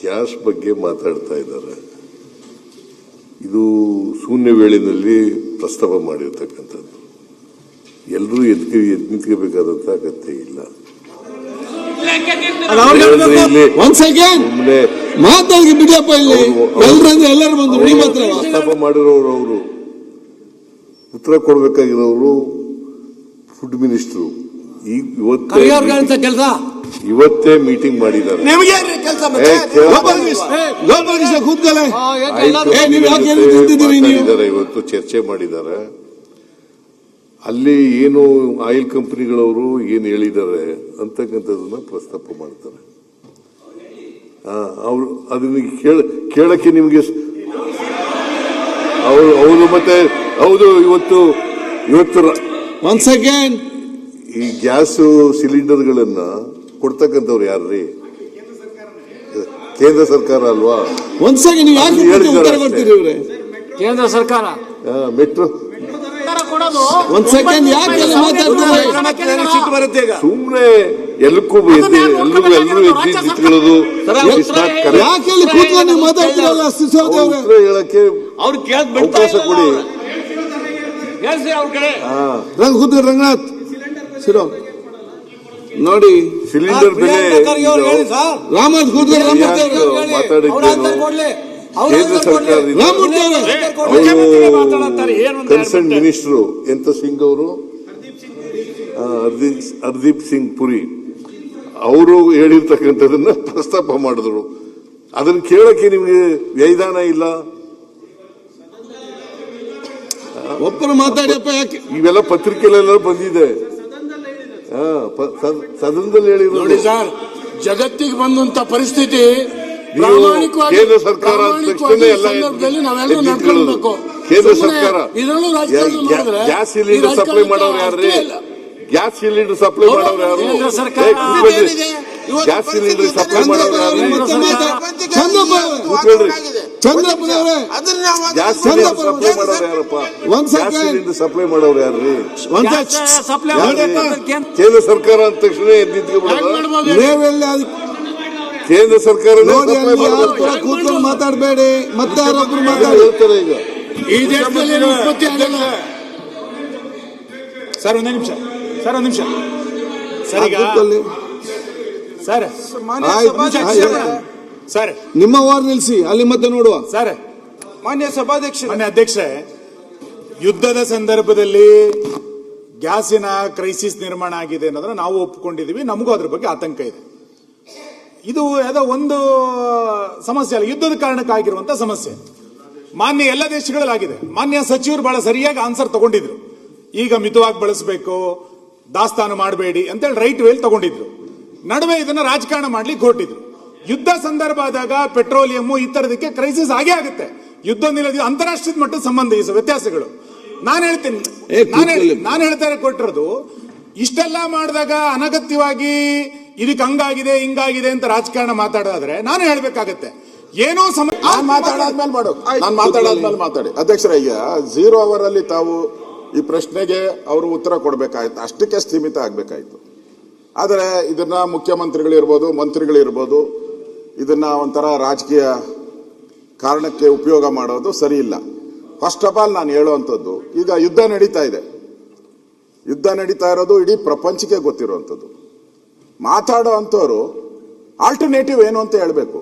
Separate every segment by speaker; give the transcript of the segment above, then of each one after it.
Speaker 1: Gas ಬಗ್ಗೆ ಮಾತಾಡ್ತಾ ಇದ್ದಾರೆ. ಇದು ಶೂನ್ಯ ವೇಳೆಯಲ್ಲಿ ಪ್ರಸ್ತಾಪ ಮಾಡಿರ್ತಕ್ಕಂಥದ್ದು. ಎಲ್ಲರೂ ನಿಂತ್ಕೋಬೇಕಾದಂತ ಅಗತ್ಯ ಇಲ್ಲ. ಪ್ರಸ್ತಾಪ ಮಾಡಿರೋರು ಅವರು ಉತ್ತರ ಕೊಡಬೇಕಾಗಿರೋರು ಫುಡ್ ಮಿನಿಸ್ಟರ್. ಇವತ್ತೇ ಮೀಟಿಂಗ್ ಮಾಡಿದ್ದಾರೆ. ಇವತ್ತು ಚರ್ಚೆ ಮಾಡಿದ್ದಾರೆ. ಅಲ್ಲಿ ಏನು ಆಯಿಲ್ ಕಂಪನಿಗಳವರು ಏನು ಹೇಳಿದ್ದಾರೆ ಅಂತಕ್ಕಂಥದನ್ನ ಪ್ರಸ್ತಾಪ ಮಾಡ್ತಾರೆ. ಅವರು ಅದನ್ನ ಕೇಳಕ್ಕೆ ನಿಮ್ಗೆ ಅವರು ಮತ್ತೆ ಹೌದು ಇವತ್ತು
Speaker 2: ಒನ್ಸ್ ಅಗೇನ್
Speaker 1: ಈ ಗ್ಯಾಸ್ ಸಿಲಿಂಡರ್ಗಳನ್ನ ಕೊಡ್ತಕ್ಕಂಥವ್ರು ಯಾರ್ರೀ? ಕೇಂದ್ರ ಸರ್ಕಾರ ಅಲ್ವಾ?
Speaker 3: ಕೇಂದ್ರ ಸರ್ಕಾರ
Speaker 1: ಮೆಟ್ರೋ ಸುಮ್ನೆ ಎಲ್ಲಕ್ಕೂ ಎಲ್ಲರೂ ನಿಂತ್ಕೊಳ್ಳೋದು ಹೇಳಕ್ಕೆ ಅವಕಾಶ ಕೊಡಿ.
Speaker 2: ರಂಗನಾಥ್ ನೋಡಿ
Speaker 1: ಸಿಲಿಂಡರ್ ಬೆಲೆ ಕೇಂದ್ರ ಸರ್ಕಾರದಿಂದ ಕನ್ಸರ್ನ್ ಮಿನಿಸ್ಟರ್ ಎಂತ ಸಿಂಗ್ ಅವರು ಹರ್ದೀಪ್ ಸಿಂಗ್ ಪುರಿ ಅವರು ಹೇಳಿರ್ತಕ್ಕಂಥದನ್ನ ಪ್ರಸ್ತಾಪ ಮಾಡಿದ್ರು. ಅದನ್ನ ಕೇಳಕ್ಕೆ ನಿಮ್ಗೆ ವ್ಯೈಧಾನ ಇಲ್ಲ.
Speaker 2: ಒಬ್ಬರು ಮಾತಾಡಿಯಪ್ಪ. ಯಾಕೆ
Speaker 1: ಇವೆಲ್ಲ ಪತ್ರಿಕೆಲೆಲ್ಲ ಬಂದಿದೆ. ಸದನದಲ್ಲಿ ಹೇಳಿದ್ರು.
Speaker 4: ಜಗತ್ತಿಗೆ ಬಂದಂತ ಪರಿಸ್ಥಿತಿ
Speaker 1: ಕೇಂದ್ರ ಸರ್ಕಾರ ಕೇಂದ್ರ ಸರ್ಕಾರ ಗ್ಯಾಸ್ ಸಿಲಿಂಡರ್ ಸಪ್ಲೈ ಮಾಡೋರು ಯಾರ್ರಿ? ಗ್ಯಾಸ್ ಸಿಲಿಂಡರ್ ಸಪ್ಲೈ ಮಾಡೋರು ಯಾರು? ಗ್ಯಾಸ್ ಸಿಲಿಂಡರ್ ಸಪ್ಲೈ ಮಾಡೋರು ಯಾರು? ಗ್ಯಾಸ್ ಸಿಲಿಂಡರ್ ಸಪ್ಲೈ ಮಾಡೋರು ಯಾರಪ್ಪ? ಗ್ಯಾಸ್ ಸಿಲಿಂಡರ್ ಸಪ್ಲೈ ಮಾಡೋರು ಯಾರ್ರಿ? ಕೇಂದ್ರ ಸರ್ಕಾರ ಅಂದ ತಕ್ಷಣ ನಿಂತ್ಕೊಬಿಡೋದು. ಕೇಂದ್ರ ಸರ್ಕಾರ
Speaker 2: ಕೂತ್ಕೊಂಡು ಮಾತಾಡಬೇಡಿ. ಮತ್ತೆ ಯಾರೊಬ್ರು
Speaker 1: ಹೇಳ್ತಾರೆ ಈಗ
Speaker 4: ಈ ದೇಶದಲ್ಲಿ ಉತ್ಪತ್ತಿ ಆಗಲ್ಲ.
Speaker 5: ಸರ್ ಒಂದೇ ನಿಮಿಷ. ಸರ್ ಈಗ ಸರ್
Speaker 2: ನಿಮ್ಮ ವಾರ್ ನಿಲ್ಲಿಸಿ ಅಲ್ಲಿ ಮತ್ತೆ ನೋಡುವ.
Speaker 5: ಸರ್ ಮಾನ್ಯ ಅಧ್ಯಕ್ಷ, ಯುದ್ಧದ ಸಂದರ್ಭದಲ್ಲಿ ಗ್ಯಾಸಿನ ಕ್ರೈಸಿಸ್ ನಿರ್ಮಾಣ ಆಗಿದೆ ಅನ್ನೋದನ್ನ ನಾವು ಒಪ್ಪಿಕೊಂಡಿದೀವಿ. ನಮಗೂ ಅದ್ರ ಬಗ್ಗೆ ಆತಂಕ ಇದೆ. ಇದು ಯಾವುದೋ ಒಂದು ಸಮಸ್ಯೆ ಅಲ್ಲ, ಯುದ್ಧದ ಕಾರಣಕ್ಕಾಗಿರುವಂತ ಸಮಸ್ಯೆ. ಮಾನ್ಯ ಎಲ್ಲ ದೇಶಗಳಲ್ಲಿ ಆಗಿದೆ. ಮಾನ್ಯ ಸಚಿವರು ಬಹಳ ಸರಿಯಾಗಿ ಆನ್ಸರ್ ತಗೊಂಡಿದ್ರು. ಈಗ ಮಿತವಾಗಿ ಬಳಸಬೇಕು, ದಾಸ್ತಾನು ಮಾಡಬೇಡಿ ಅಂತೇಳಿ ರೈಟ್ ವೇಲ್ ತಗೊಂಡಿದ್ರು. ನಡುವೆ ಇದನ್ನ ರಾಜಕಾರಣ ಮಾಡ್ಲಿಕ್ಕೆ ಹೊರಟಿದ್ರು. ಯುದ್ಧ ಸಂದರ್ಭ ಆದಾಗ ಪೆಟ್ರೋಲಿಯಂ ಈ ತರದಕ್ಕೆ ಕ್ರೈಸಿಸ್ ಆಗೇ ಆಗುತ್ತೆ. ಯುದ್ಧ ನಿಲ್ಲದ ಅಂತಾರಾಷ್ಟ್ರೀಯ ಮಟ್ಟದ ಸಂಬಂಧ ಈ ವ್ಯತ್ಯಾಸಗಳು. ನಾನು ಹೇಳ್ತಾರೆ ಕೊಟ್ಟಿರೋದು. ಇಷ್ಟೆಲ್ಲ ಮಾಡಿದಾಗ ಅನಗತ್ಯವಾಗಿ ಇದಕ್ಕೆ ಹಂಗಾಗಿದೆ ಹಿಂಗಾಗಿದೆ ಅಂತ ರಾಜಕಾರಣ ಮಾತಾಡೋದಾದ್ರೆ ನಾನು ಹೇಳ್ಬೇಕಾಗತ್ತೆ. ಏನೋ
Speaker 4: ನಾನು ಮಾತಾಡಾದ್ಮೇಲೆ ಮಾತಾಡಿ ಅಧ್ಯಕ್ಷರ. ಈಗ 0 ಅವರ್ ಅಲ್ಲಿ ತಾವು ಈ ಪ್ರಶ್ನೆಗೆ ಅವರು ಉತ್ತರ ಕೊಡಬೇಕಾಯ್ತು, ಅಷ್ಟಕ್ಕೆ ಸೀಮಿತ ಆಗ್ಬೇಕಾಯ್ತು. ಆದರೆ ಇದನ್ನ ಮುಖ್ಯಮಂತ್ರಿಗಳಿರ್ಬೋದು, ಮಂತ್ರಿಗಳಿರ್ಬೋದು, ಇದನ್ನ ಒಂಥರ ರಾಜಕೀಯ ಕಾರಣಕ್ಕೆ ಉಪಯೋಗ ಮಾಡೋದು ಸರಿ ಇಲ್ಲ. ಫಸ್ಟ್ ಆಫ್ ಆಲ್ ನಾನು ಹೇಳುವಂಥದ್ದು, ಈಗ ಯುದ್ಧ ನಡೀತಾ ಇದೆ. ಯುದ್ಧ ನಡೀತಾ ಇರೋದು ಇಡೀ ಪ್ರಪಂಚಕ್ಕೆ ಗೊತ್ತಿರುವಂಥದ್ದು. ಮಾತಾಡೋ ಅಂಥವ್ರು ಆಲ್ಟರ್ನೇಟಿವ್ ಏನು ಅಂತ ಹೇಳಬೇಕು.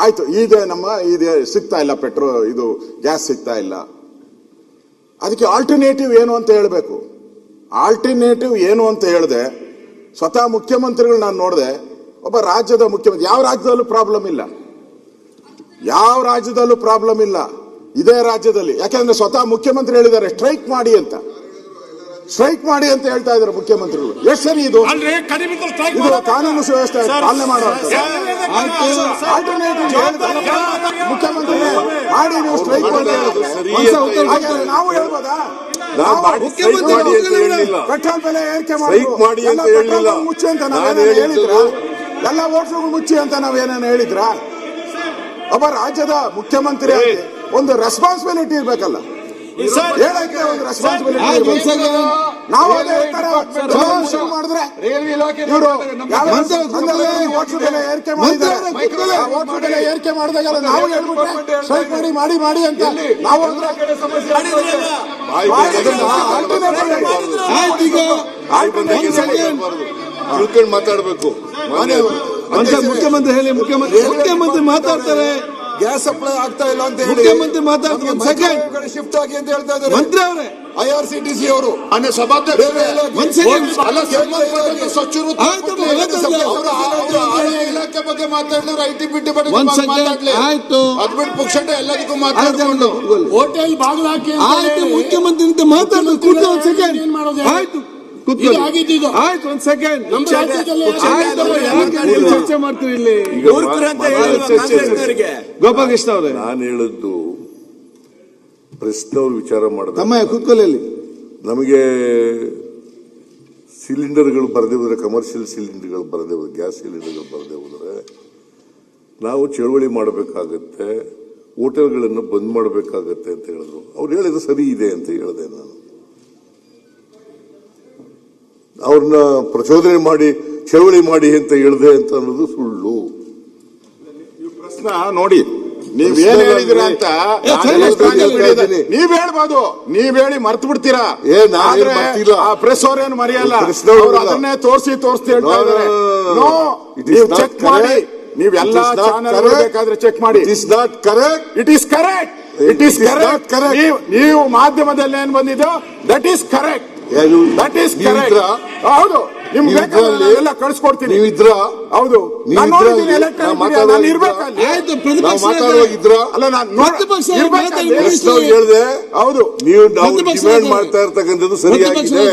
Speaker 4: ಆಯ್ತು, ಇದೆ ಸಿಗ್ತಾ ಇಲ್ಲ, ಇದು ಗ್ಯಾಸ್ ಸಿಗ್ತಾ ಇಲ್ಲ, ಅದಕ್ಕೆ ಆಲ್ಟರ್ನೇಟಿವ್ ಏನು ಅಂತ ಹೇಳಬೇಕು. ಆಲ್ಟರ್ನೇಟಿವ್ ಏನು ಅಂತ ಹೇಳಿದೆ ಸ್ವತಃ ಮುಖ್ಯಮಂತ್ರಿಗಳು ನಾನು ನೋಡಿದೆ. ಒಬ್ಬ ರಾಜ್ಯದ ಮುಖ್ಯಮಂತ್ರಿ, ಯಾವ ರಾಜ್ಯದಲ್ಲೂ ಪ್ರಾಬ್ಲಮ್ ಇಲ್ಲ, ಇದೇ ರಾಜ್ಯದಲ್ಲಿ. ಯಾಕಂದ್ರೆ ಸ್ವತಃ ಮುಖ್ಯಮಂತ್ರಿ ಹೇಳಿದ್ದಾರೆ ಸ್ಟ್ರೈಕ್ ಮಾಡಿ ಅಂತ ಹೇಳ್ತಾ ಇದ್ದಾರೆ ಮುಖ್ಯಮಂತ್ರಿಗಳು. ಎಷ್ಟು ಸರಿ ಇದು ಕಾನೂನು ಸುವ್ಯವಸ್ಥೆ ಪಾಲನೆ ಮಾಡುವಂತ ಮುಖ್ಯಮಂತ್ರಿ ಮಾಡಿ ನೀವು ಸ್ಟ್ರೈಕ್ ನಾವು ಹೇಳ್ಬೋದಾ? ಪೆಟ್ರೋಲ್ ಬೆಲೆ ಏರಿಕೆ ಮಾಡಿ ಮುಚ್ಚಿ ಅಂತ ನಾವೇನೇನು ಹೇಳಿದ್ರ? ಎಲ್ಲ ಓಟ್ಲುಗಳು ಮುಚ್ಚಿ ಅಂತ ನಾವೇನೇನು ಹೇಳಿದ್ರ? ಒಬ್ಬ ರಾಜ್ಯದ ಮುಖ್ಯಮಂತ್ರಿ ಒಂದು ರೆಸ್ಪಾನ್ಸಿಬಿಲಿಟಿ ಇರ್ಬೇಕಲ್ಲ, ಹೇಳಕ್ಕೆ ಒಂದು ರೆಸ್ಪಾನ್ಸಿಬಿಲಿಟಿ ಇರ್ಬೇಕು. ನಾವು ಅದೇ ಹೇಳ್ತಾರೆ. ಶುರು ಮಾಡಿದ್ರೆ ಇವರು ಓಟ್ ಬೆಲೆ ಏರಿಕೆ ಮಾಡಿದ್ದಾರೆ. ಆ ಓಟ್ ಬೆಲೆ ಏರಿಕೆ ಮಾಡಿದಾಗೆಲ್ಲ ನಾವು ಹೇಳ್ಬಿಟ್ರೆ ಸ್ಟ್ರೈಕ್ ಮಾಡಿ ಅಂತ ನಾವು
Speaker 1: ತಿಳ್ಕೊಂಡು ಮಾತಾಡ್ಬೇಕು.
Speaker 2: ಮುಖ್ಯಮಂತ್ರಿ ಹೇಳಿ, ಮುಖ್ಯಮಂತ್ರಿ ಮಾತಾಡ್ತಾರೆ.
Speaker 6: ಗ್ಯಾಸ್ ಸಪ್ಲೈ ಆಗ್ತಾ ಇಲ್ಲ ಅಂತ ಹೇಳಿ
Speaker 2: ಮುಖ್ಯಮಂತ್ರಿ ಮಾತಾಡ್ತಾರೆ. ಒಂದ್ ಸೆಕೆಂಡ್
Speaker 6: ಶಿಫ್ಟ್ ಆಗಿ ಅಂತ ಹೇಳ್ತಾ ಇದ್ದಾರೆ
Speaker 2: ಮಂತ್ರಿ ಅವರೇ.
Speaker 6: IRCTC ಅವರು ಇಲಾಖೆ ಬಗ್ಗೆ ಮಾತಾಡಿದ್ರು, ಐಟಿ ಬಿಟ್ಟು
Speaker 2: ಆಯ್ತು,
Speaker 6: ಅದ್ಬಿಟ್ಟು ಪುಕ್ಷಟ ಎಲ್ಲದಕ್ಕೂ ಮಾತಾಡ್ಕೊಂಡು ಹೋಟೆಲ್ ಬಾಗಿಲು ಹಾಕಿ
Speaker 2: ಆಯ್ತು, ಮುಖ್ಯಮಂತ್ರಿ ಅಂತ ಮಾತಾಡ್ತಾರೆ. ಕೂತ್ಕೊಳ್ಳಿ ಒಂದ್ ಸೆಕೆಂಡ್. ಆಯ್ತು, ಕೂತ್ಕೊಳ್ಳಿ. ಆಯ್ತು, ಒಂದ್ ಸೆಕೆಂಡ್. ಚರ್ಚೆ ಮಾಡ್ತೀವಿ ಇಲ್ಲಿ. ಗೋಪಾಲಕೃಷ್ಣ ಅವರೇ,
Speaker 1: ನಾನು ಹೇಳದ್ದು ಪ್ರಶ್ನವ್ರು ವಿಚಾರ ಮಾಡಿದ
Speaker 2: ತಮ್ಮಯ್ಯ ಕೂತ್ಕೊಳ್ಳಿ ಇಲ್ಲಿ.
Speaker 1: ನಮಗೆ ಸಿಲಿಂಡರ್ಗಳು ಬರದೇ ಹೋದ್ರೆ, ಕಮರ್ಷಿಯಲ್ ಸಿಲಿಂಡರ್ಗಳು ಬರದೇ ಹೋದ್ರೆ, ಗ್ಯಾಸ್ ಸಿಲಿಂಡರ್ಗಳು ಬರದೇ ಹೋದ್ರೆ ನಾವು ಚಳವಳಿ ಮಾಡಬೇಕಾಗತ್ತೆ, ಹೋಟೆಲ್ಗಳನ್ನು ಬಂದ್ ಮಾಡಬೇಕಾಗತ್ತೆ ಅಂತ ಹೇಳಿದ್ರು. ಅವ್ರು ಹೇಳಿದ್ರು ಸರಿ ಇದೆ ಅಂತ ಹೇಳಿದೆ. ನಾನು ಅವ್ರನ್ನ ಪ್ರಚೋದನೆ ಮಾಡಿ ಚಳವಳಿ ಮಾಡಿ ಅಂತ ಹೇಳಿದೆ ಅಂತ ಅನ್ನೋದು ಸುಳ್ಳು.
Speaker 4: ಪ್ರಶ್ನ ನೋಡಿ, ನೀವ್ ಏನ್ ಹೇಳಿದಿರ ಅಂತ ನೀವ್ ಹೇಳ್ಬೋದು, ನೀವ್ ಹೇಳಿ ಮರ್ತು ಬಿಡ್ತೀರಾ. ಆ ಪ್ರೆಸ್ ಅವ್ರೇನು ಮರೆಯಲ್ಲ, ಅವ್ರು ಅದನ್ನೇ ತೋರಿಸಿ ಹೇಳ್ತಾ ಇದಾರೆ. ನೀವು ಚೆಕ್ ಮಾಡಿ, ನೀವ್ ಎಲ್ಲ ಚಾನೆಲ್ ಬೇಕಾದ್ರೆ ಚೆಕ್ ಮಾಡಿ.
Speaker 1: It is not correct.
Speaker 4: It is correct. It is correct. ನೀವು ಮಾಧ್ಯಮದಲ್ಲಿ ಏನ್ ಬಂದಿದ್ದೋ that is correct. That is correct. ಹೌದು, ನಿಮ್ಗೆ ಬೇಕಾದ್ರೆ ಎಲ್ಲ ಕಳ್ಸಿಕೊಡ್ತೀನಿ.
Speaker 1: ನೀವು ಇದ್ರ?
Speaker 4: ಹೌದು, ನಾನು ನೋಡಿದ್ದೀನಿ ಎಲೆಕ್ಟ್ರಾನಿಕ್ ಮೀಡಿಯಾ. ನಾನು ಇರ್ಬೇಕಲ್ಲಿ.
Speaker 2: ಆಯ್ತು, ಪ್ರತಿಪಕ್ಷ
Speaker 4: ಅಲ್ಲ, ನಾನು
Speaker 1: ಹೇಳಿದೆ.
Speaker 4: ಹೌದು,
Speaker 1: ನೀವು ಡಿಮ್ಯಾಂಡ್ ಮಾಡ್ತಾ ಇರ್ತಕ್ಕಂಥದ್ದು ಸರಿಯಾಗಿದೆ.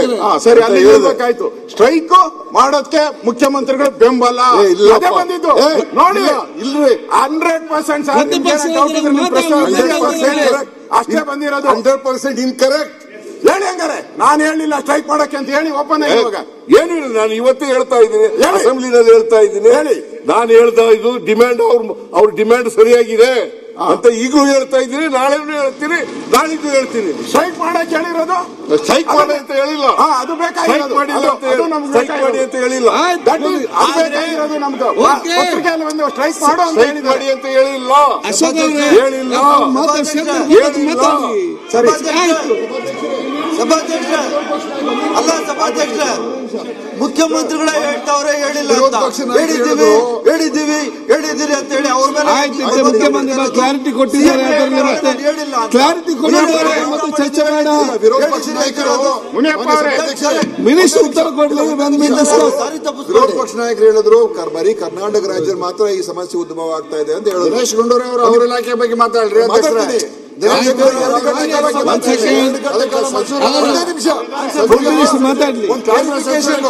Speaker 4: ಸರಿ, ಅಲ್ಲಿ ಹೇಳ್ಬೇಕಾಯ್ತು. ಸ್ಟ್ರೈಕ್ ಮಾಡೋದಕ್ಕೆ ಮುಖ್ಯಮಂತ್ರಿಗಳು ಬೆಂಬಲ ಅದೇ ಬಂದಿದ್ದು. ನೋಡಿ,
Speaker 1: ಇಲ್ರಿ,
Speaker 4: 100% ಅಷ್ಟೇ ಬಂದಿರೋದು.
Speaker 1: 100% ಇನ್ಕರೆಕ್ಟ್.
Speaker 4: ಹೇಳಿ ಹಂಗಾರೆ. ನಾನು ಹೇಳಿಲ್ಲ ಸ್ಟ್ರೈಕ್ ಮಾಡಕ್ಕೆ ಅಂತ ಹೇಳಿ ಒಪ್ಪನೆ. ಇವಾಗ
Speaker 1: ಏನು ಇಲ್ಲ, ನಾನು ಇವತ್ತೇ ಹೇಳ್ತಾ ಇದ್ದೀನಿ, ಅಸೆಂಬ್ಲಿನಲ್ಲಿ ಹೇಳ್ತಾ ಇದ್ದೀನಿ.
Speaker 4: ಹೇಳಿ,
Speaker 1: ನಾನು ಹೇಳ್ತಾ ಇದು ಡಿಮ್ಯಾಂಡ್, ಅವ್ರ ಡಿಮ್ಯಾಂಡ್ ಸರಿಯಾಗಿದೆ ಅಂತ ಈಗಲೂ ಹೇಳ್ತಾ ಇದ್ದೀನಿ, ನಾಳೆನೂ ಹೇಳ್ತೀನಿ, ನಾಳಿದ್ದು ಹೇಳ್ತೀನಿ.
Speaker 4: ಸ್ಟ್ರೈಕ್ ಮಾಡಕ್ಕೆ ಹೇಳಿರೋದು
Speaker 1: ಸ್ಟ್ರೈಕ್ ಮಾಡಿ ಅಂತ ಹೇಳಿಲ್ಲ.
Speaker 4: ಅದು ಬೇಕಾಗಿರೋದು
Speaker 1: ಸ್ಟ್ರೈಕ್ ಮಾಡಿ ಅಂತ ಹೇಳಿಲ್ಲ.
Speaker 4: ಬೇಕಾಗಿರೋದು ನಮ್ದು ಪತ್ರಿಕೆಯಲ್ಲಿ ಒಂದು ಸ್ಟ್ರೈಕ್ ಮಾಡೋ ಅಂತ
Speaker 1: ಸ್ಟ್ರೈಕ್ ಮಾಡಿ ಅಂತ ಹೇಳಿಲ್ಲ. ಹೇಳಿಲ್ಲ.
Speaker 4: ಸರಿ,
Speaker 6: ಸಭಾಧ್ಯಕ್ಷ ಅಲ್ಲ, ಸಭಾಧ್ಯಕ್ಷ ಮುಖ್ಯಮಂತ್ರಿಗಳೇ ಹೇಳ್ತಾವ್ರೆ, ಹೇಳಿಲ್ಲ ಅಂತ ಹೇಳಿದ್ದೀರಿ ಅಂತ ಹೇಳಿ ಅವ್ರ ಮೇಲೆ
Speaker 2: ಮುಖ್ಯಮಂತ್ರಿ ಕ್ಲಾರಿಟಿ ಕೊಟ್ಟಿದ್ದಾರೆ. ಕ್ಲಾರಿಟಿ ಕೊಟ್ಟಿದ್ದಾರೆ, ಚರ್ಚೆ ಬೇಡ.
Speaker 6: ವಿರೋಧ ಪಕ್ಷ ನಾಯಕರು
Speaker 2: ಮಿನಿಸ್ಟರ್ ಉತ್ತರ ಕೊಡಲಿ.
Speaker 6: ವಿರೋಧ ಪಕ್ಷ ನಾಯಕರು ಹೇಳಿದ್ರು, ಬರೀ ಕರ್ನಾಟಕ ರಾಜ್ಯದಲ್ಲಿ ಮಾತ್ರ ಈ ಸಮಸ್ಯೆ ಉದ್ಭವ ಆಗ್ತಾ ಇದೆ ಅಂತ ಹೇಳಿದ್ರು.
Speaker 4: ದಿನೇಶ್ ಗುಂಡೂರಾವ್ ಅವರು ಅವ್ರ ಇಲಾಖೆ ಬಗ್ಗೆ ಮಾತಾಡ್ರಿ.
Speaker 2: ಮಾತಾಡ್ಲಿ.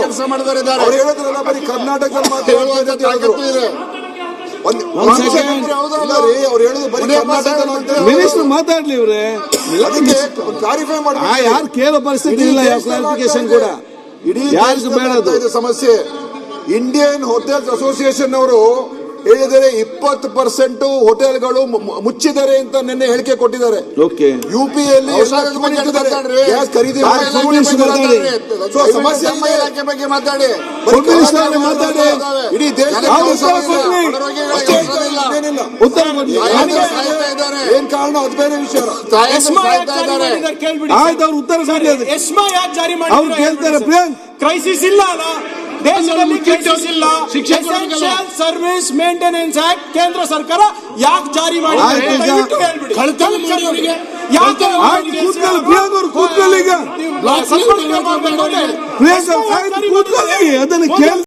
Speaker 4: ಕೆಲಸ ಮಾಡಿದ್ದಾರೆ.
Speaker 6: ಅವ್ರು ಹೇಳಿದ್ರಲ್ಲ, ಬರೀ ಕರ್ನಾಟಕದಲ್ಲಿ ಮಾತ್ರ
Speaker 4: ಹೇಳುವಂತ ತಾಕತ್ತು ಇದೆ.
Speaker 6: ಅವ್ರು ಹೇಳುದು ಬರೀ ಕರ್ನಾಟಕದಲ್ಲಿ.
Speaker 2: ಮಿನಿಸ್ಟರ್ ಮಾತಾಡ್ಲಿ. ಇವ್ರೆ
Speaker 6: ಕ್ಲಾರಿಫೈ ಮಾಡಿ.
Speaker 2: ಯಾರು ಕೇಳೋ ಪರಿಸ್ಥಿತಿ ಇಲ್ಲ. ಕ್ಲಾರಿಫಿಕೇಶನ್ ಕೂಡ
Speaker 6: ಇಡೀ
Speaker 2: ಯಾರಿಗೂ ಬೇಡ
Speaker 6: ಸಮಸ್ಯೆ. ಇಂಡಿಯನ್ ಹೋಟೆಲ್ಸ್ ಅಸೋಸಿಯೇಷನ್ ಅವರು ಹೇಳಿದರೆ 20% ಹೋಟೆಲ್ಗಳು ಮುಚ್ಚಿದ್ದಾರೆ ಅಂತ ನಿನ್ನೆ ಹೇಳಿಕೆ ಕೊಟ್ಟಿದ್ದಾರೆ. ಯುಪಿಯಲ್ಲಿ ಗ್ಯಾಸ್ ಖರೀದಿ ಸಮಸ್ಯೆ ಬಗ್ಗೆ ಮಾತಾಡಿ. ಇಡೀ ದೇಶದ ಏನ್ ಕಾರಣ ಅದು ಬೇರೆ ವಿಷಯ.
Speaker 2: ಆಯ್ತು, ಅವ್ರು ಉತ್ತರ
Speaker 3: ಎಸ್ಮಾ ಯಾಕೆ ಜಾರಿ
Speaker 2: ಅವ್ರು ಕೇಳ್ತಾರೆ. ಪ್ರಿಯಾಂಕ್,
Speaker 3: ಕ್ರೈಸಿಸ್ ಇಲ್ಲ ಅಲ್ಲ ದೇಶದಲ್ಲಿ, ಕ್ರೈಸಿಸ್ ಇಲ್ಲ. ಎಸೆನ್ಷಿಯಲ್ ಸರ್ವಿಸ್ ಮೇಂಟೆನೆನ್ಸ್ ಆಕ್ಟ್ ಕೇಂದ್ರ ಸರ್ಕಾರ ಯಾಕೆ ಜಾರಿ ಮಾಡಿದೆ?
Speaker 2: ಅದನ್ನು ಕೇಳಿ